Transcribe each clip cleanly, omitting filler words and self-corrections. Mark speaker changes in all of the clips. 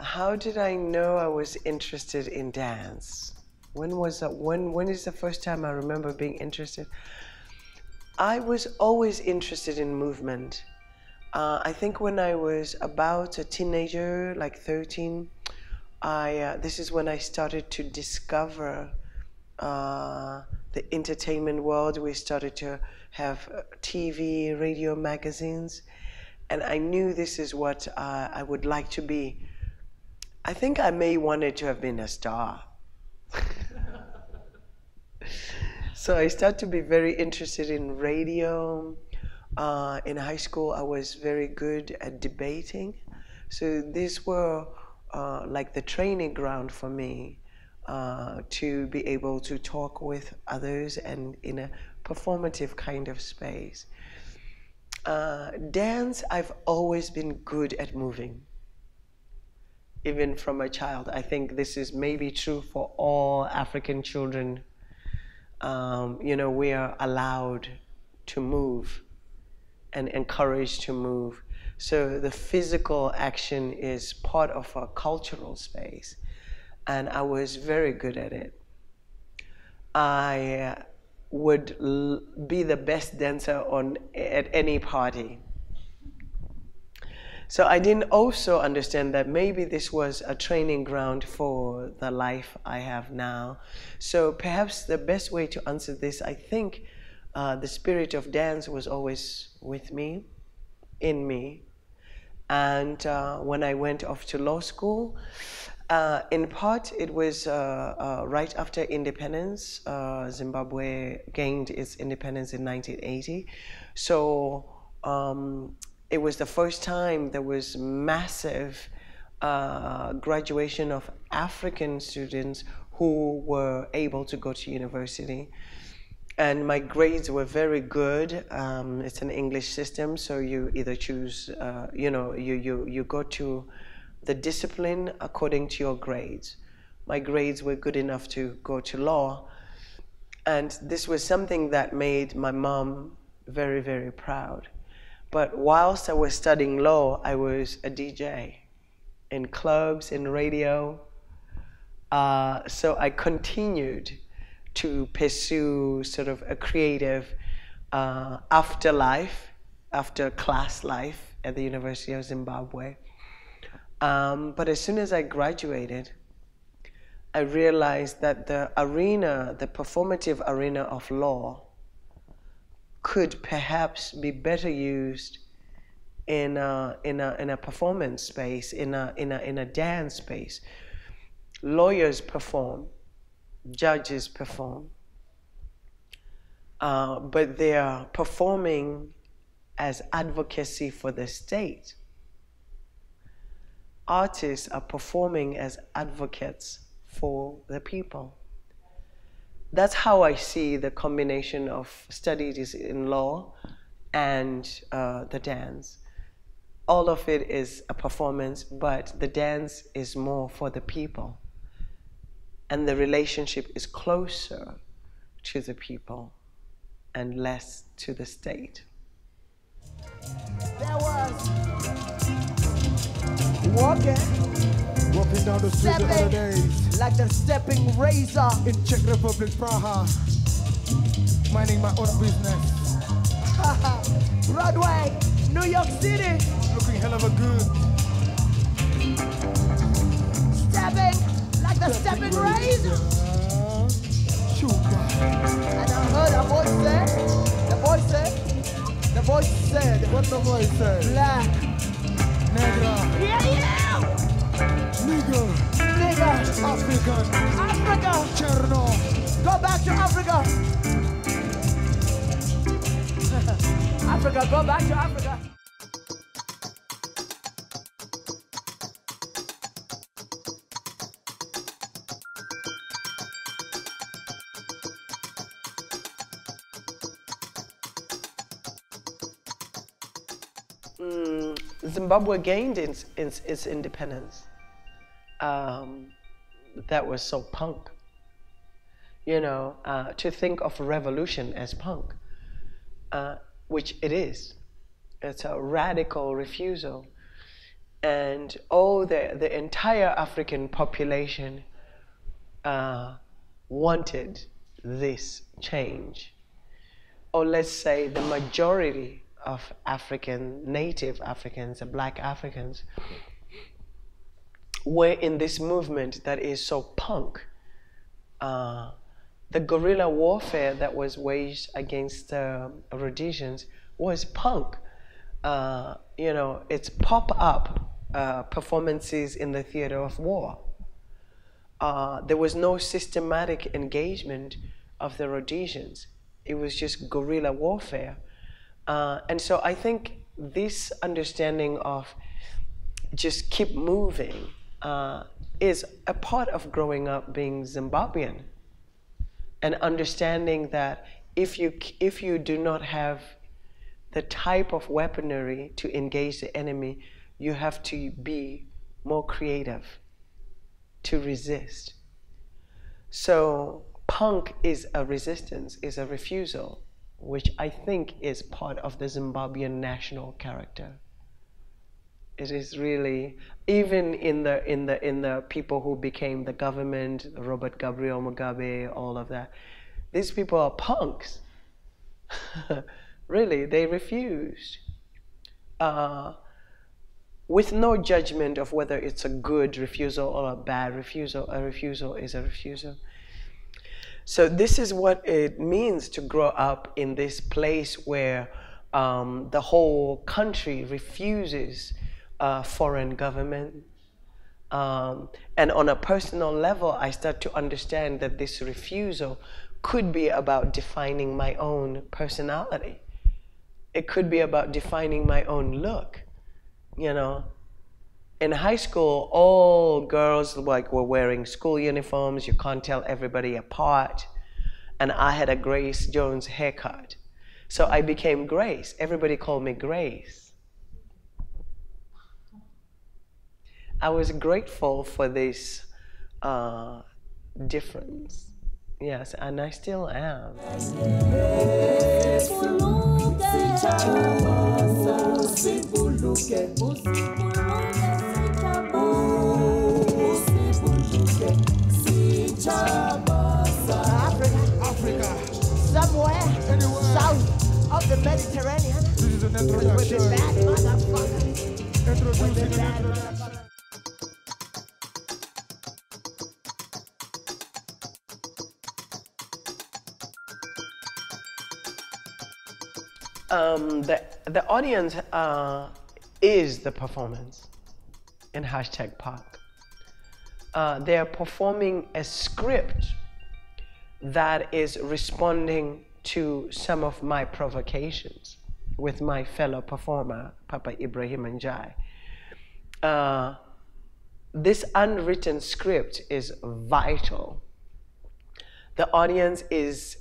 Speaker 1: How did I know I was interested in dance? When was that? When is the first time I remember being interested? I was always interested in movement. I think when I was about a teenager, like 13, this is when I started to discover the entertainment world. We started to have TV, radio, magazines, and I knew this is what I would like to be. I think I may wanted to have been a star. So I started to be very interested in radio. In high school, I was very good at debating. So these were like the training ground for me to be able to talk with others and in a performative kind of space. Dance, I've always been good at moving, even from a child. I think this is maybe true for all African children. You know, we are allowed to move and encouraged to move. So the physical action is part of our cultural space, and I was very good at it. I would be the best dancer at any party. So I didn't also understand that maybe this was a training ground for the life I have now. So perhaps the best way to answer this, I think the spirit of dance was always with me, in me. And when I went off to law school, in part it was right after independence. Zimbabwe gained its independence in 1980. So it was the first time there was massive graduation of African students who were able to go to university. And my grades were very good. It's an English system, so you either choose, you know, you go to the discipline according to your grades. My grades were good enough to go to law. And this was something that made my mom very, very proud. But whilst I was studying law, I was a DJ in clubs, in radio. So I continued to pursue sort of a creative afterlife, after class life at the University of Zimbabwe. But as soon as I graduated, I realized that the arena, the performative arena of law, could perhaps be better used in a performance space, in a dance space. Lawyers perform, judges perform, but they are performing as advocacy for the state. Artists are performing as advocates for the people. That's how I see the combination of studies in law and the dance. All of it is a performance, but the dance is more for the people. And the relationship is closer to the people and less to the state.
Speaker 2: There was walking down the street the other days, like the stepping razor in Czech Republic, Praha, minding my own business. Broadway, New York City, looking hell of a good. Stepping like the stepping razor. And I heard a voice say, the voice said, what the voice said? Black, negra, yeah, nigger, African, Africa, Cherno, go back to Africa. Africa, go back to Africa.
Speaker 1: Zimbabwe gained its independence. That was so punk. to think of revolution as punk, which it is. It's a radical refusal. And the entire African population wanted this change. Or let's say the majority of native Africans, Black Africans, were in this movement that is so punk. The guerrilla warfare that was waged against Rhodesians was punk. It's pop-up performances in the theater of war. There was no systematic engagement of the Rhodesians. It was just guerrilla warfare. And so I think this understanding of just keep moving is a part of growing up being Zimbabwean, and understanding that if you do not have the type of weaponry to engage the enemy, you have to be more creative to resist. So punk is a resistance, is a refusal, which I think is part of the Zimbabwean national character. It is really, even in the people who became the government, Robert Gabriel Mugabe, all of that, these people are punks. Really, they refused. With no judgment of whether it's a good refusal or a bad refusal. A refusal is a refusal. So this is what it means to grow up in this place where the whole country refuses foreign government. And on a personal level, I start to understand that this refusal could be about defining my own personality. It could be about defining my own look, In high school, all girls were wearing school uniforms. You can't tell everybody apart. And I had a Grace Jones haircut. So I became Grace. Everybody called me Grace. I was grateful for this difference. Yes, and I still am.
Speaker 2: Africa, somewhere south of the Mediterranean. This is an introduction. With the bad motherfucker. Introducing an introduction.
Speaker 1: The audience is the performance in #Park. They are performing a script that is responding to some of my provocations with my fellow performer, Papa Ibrahim Njai. This unwritten script is vital. The audience is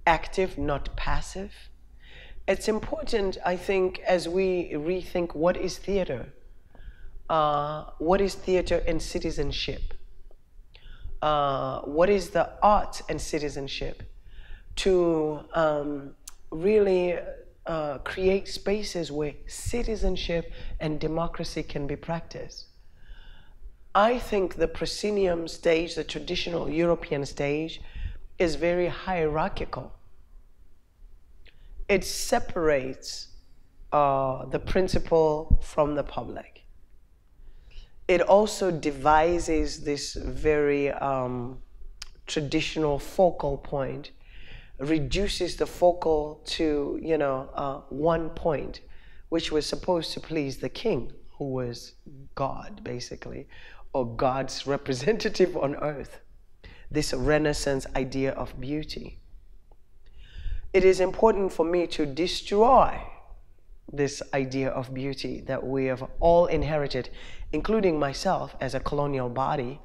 Speaker 1: active, not passive. It's important, I think, as we rethink what is theater and citizenship? What is the art and citizenship? To really create spaces where citizenship and democracy can be practiced. I think the proscenium stage, the traditional European stage, is very hierarchical. It separates the principal from the public. It also devises this very traditional focal point, reduces the focal to one point, which was supposed to please the king, who was God, basically, or God's representative on earth. This Renaissance idea of beauty. It is important for me to destroy this idea of beauty that we have all inherited, including myself as a colonial body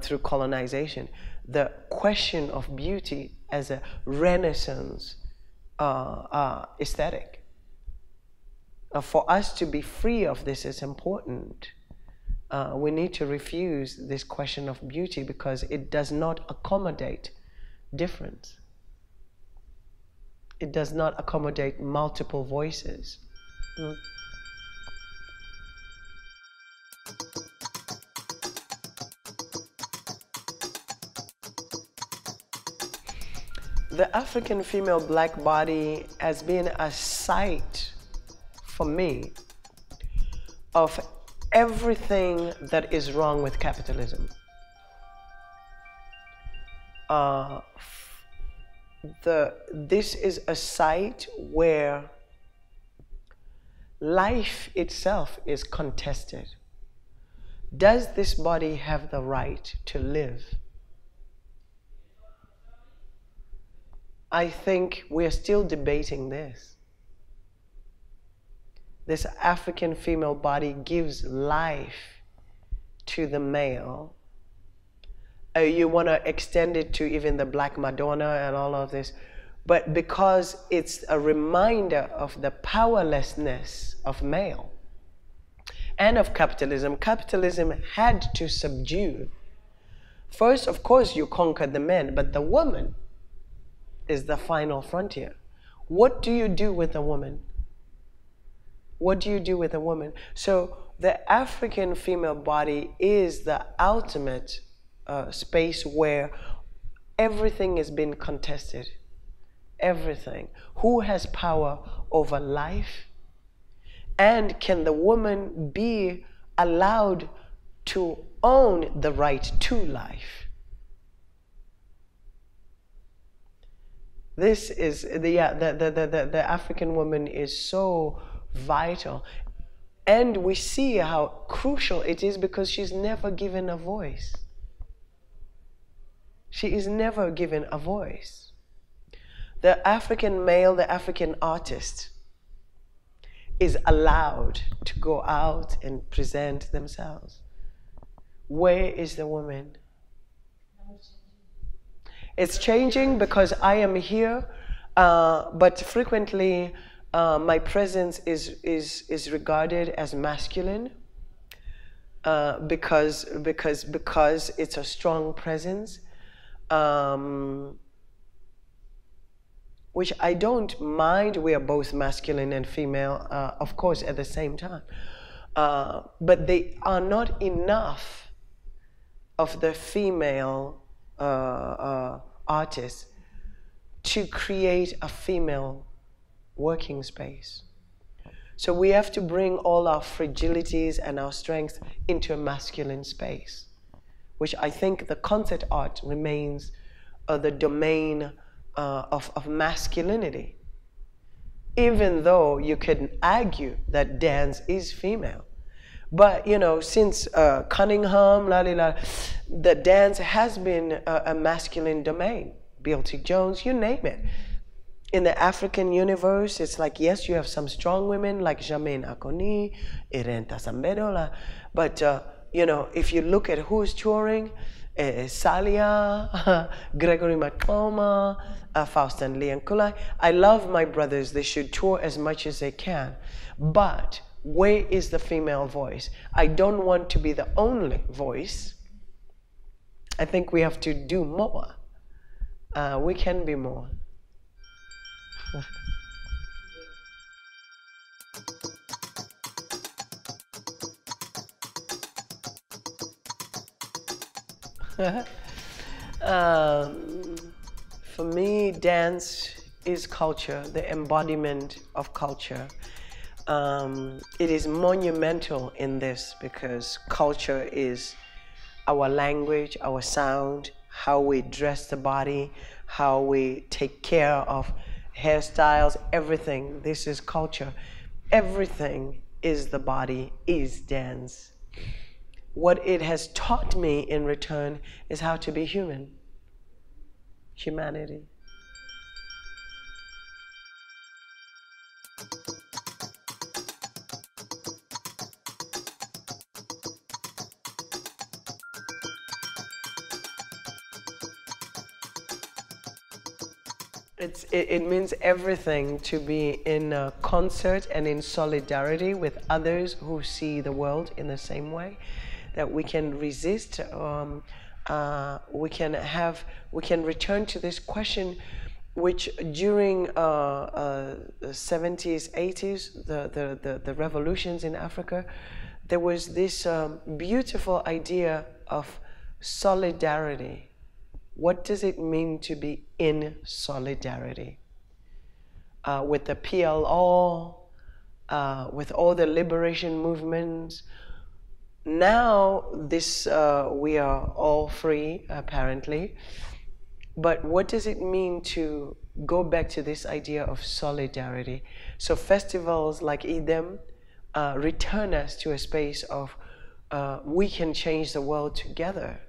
Speaker 1: through colonization. The question of beauty as a Renaissance aesthetic. For us to be free of this is important. We need to refuse this question of beauty because it does not accommodate different. It does not accommodate multiple voices. The African female black body has been a sight for me of everything that is wrong with capitalism. This is a site where life itself is contested. Does this body have the right to live? I think we're still debating this. This African female body gives life to the male. You want to extend it to even the Black Madonna and all of this. But because it's a reminder of the powerlessness of male and of capitalism, capitalism had to subdue. First, of course, you conquer the men, but the woman is the final frontier. What do you do with a woman? What do you do with a woman? So the African female body is the ultimate space where everything has been contested. Everything. Who has power over life? And can the woman be allowed to own the right to life? This is the African woman is so vital, and we see how crucial it is because she's never given a voice. She is never given a voice. The African male, the African artist, is allowed to go out and present themselves. Where is the woman? It's changing because I am here, but frequently my presence is regarded as masculine because it's a strong presence, which I don't mind. We are both masculine and female, of course, at the same time, but they are not enough of the female artists to create a female working space. So we have to bring all our fragilities and our strengths into a masculine space, which I think the concert art remains the domain of masculinity, even though you can argue that dance is female. But, you know, since Cunningham, the dance has been a masculine domain. Bill T. Jones, you name it. In the African universe, it's like, yes, you have some strong women like Jermaine Akoni, Irenta Sambedola, but, you know, if you look at who's touring, Salia, Gregory Makoma, Faustin Liankula, I love my brothers. They should tour as much as they can. But where is the female voice? I don't want to be the only voice. I think we have to do more. We can be more. For me, dance is culture, the embodiment of culture. It is monumental in this because culture is our language, our sound, how we dress the body, how we take care of hairstyles, everything. This is culture. Everything is the body, is dance. What it has taught me in return is how to be human. Humanity. It means everything to be in concert and in solidarity with others who see the world in the same way, that we can resist we can return to this question, which during the 70s, 80s, the revolutions in Africa, there was this beautiful idea of solidarity. What does it mean to be in solidarity? With the PLO, with all the liberation movements. Now this, we are all free, apparently. But what does it mean to go back to this idea of solidarity? So festivals like Idem return us to a space of we can change the world together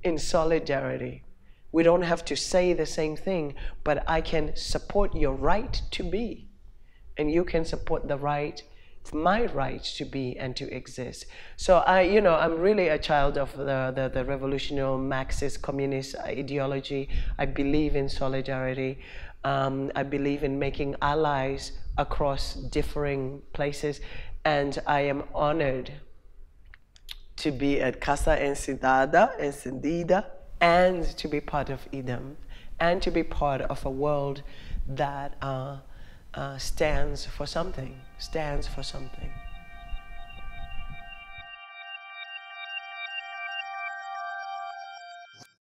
Speaker 1: in solidarity. We don't have to say the same thing, but I can support your right to be, and you can support my right to be and to exist. So I'm really a child of the revolutionary Marxist communist ideology. I believe in solidarity. I believe in making allies across differing places, and I am honored to be at Casa Encendida, and to be part of Idem, and to be part of a world that stands for something.